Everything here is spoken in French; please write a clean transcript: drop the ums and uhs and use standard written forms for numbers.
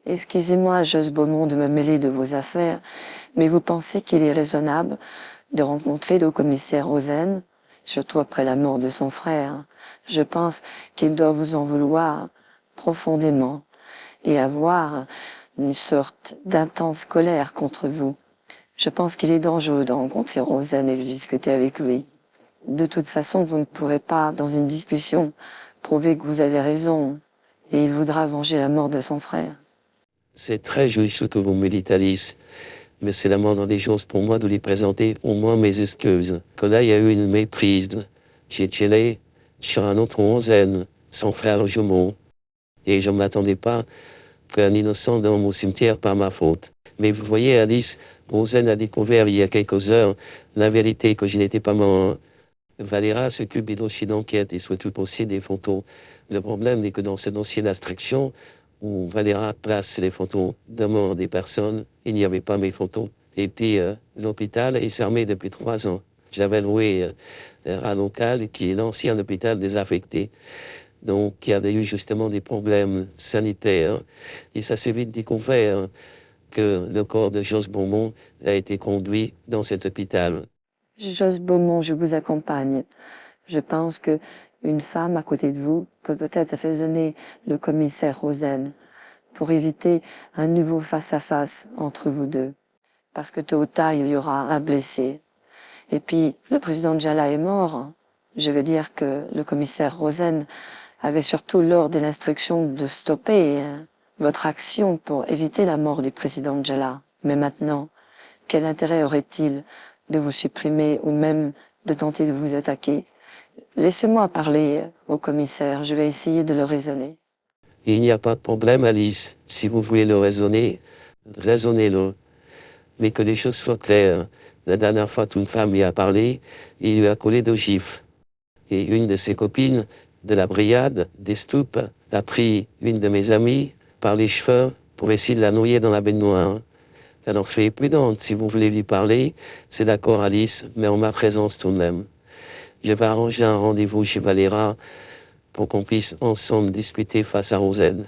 Excusez-moi, Josse Beaumont, de me mêler de vos affaires, mais vous pensez qu'il est raisonnable de rencontrer le commissaire Rosen, surtout après la mort de son frère? Je pense qu'il doit vous en vouloir profondément et avoir une sorte d'intense colère contre vous. Je pense qu'il est dangereux de rencontrer Rosen et de discuter avec lui. De toute façon, vous ne pourrez pas, dans une discussion, prouver que vous avez raison, et il voudra venger la mort de son frère. C'est très joli ce que vous me dites, Alice, mais c'est la moindre des choses pour moi de lui présenter au moins mes excuses. Que là, il y a eu une méprise. J'ai tiré sur un autre Rosen, son frère jumeau, et je ne m'attendais pas qu'un innocent dans mon cimetière par ma faute. Mais vous voyez, Alice, Rosen a découvert il y a quelques heures la vérité que je n'étais pas mort. Valera s'occupe des dossiers d'enquête et souhaite aussi des photos. Le problème est que dans ce dossier d'instruction, où Valera place les photos de mort des personnes, il n'y avait pas mes photos. Et puis, l'hôpital est fermé depuis 3 ans. J'avais loué un local qui est l'ancien hôpital désaffecté. Donc, il y avait eu justement des problèmes sanitaires. Et ça s'est vite découvert que le corps de Josse Beaumont a été conduit dans cet hôpital. Josse Beaumont, je vous accompagne. Je pense que une femme à côté de vous peut peut-être assaisonner le commissaire Rosen pour éviter un nouveau face-à-face entre vous deux. Parce que tôt ou tard, il y aura un blessé. Et puis, le président Djala est mort. Je veux dire que le commissaire Rosen avait surtout l'ordre de l'instruction de stopper votre action pour éviter la mort du président Djala. Mais maintenant, quel intérêt aurait-il de vous supprimer ou même de tenter de vous attaquer? Laissez-moi parler au commissaire, je vais essayer de le raisonner. Il n'y a pas de problème, Alice. Si vous voulez le raisonner, raisonnez-le. Mais que les choses soient claires. La dernière fois qu'une femme lui a parlé, il lui a collé 2 gifles. Et une de ses copines de la brigade des Stoupes a pris une de mes amies par les cheveux pour essayer de la noyer dans la baignoire. Alors soyez prudente, si vous voulez lui parler, c'est d'accord, Alice, mais en ma présence tout de même. Je vais arranger un rendez-vous chez Valera pour qu'on puisse ensemble discuter face à Rosen.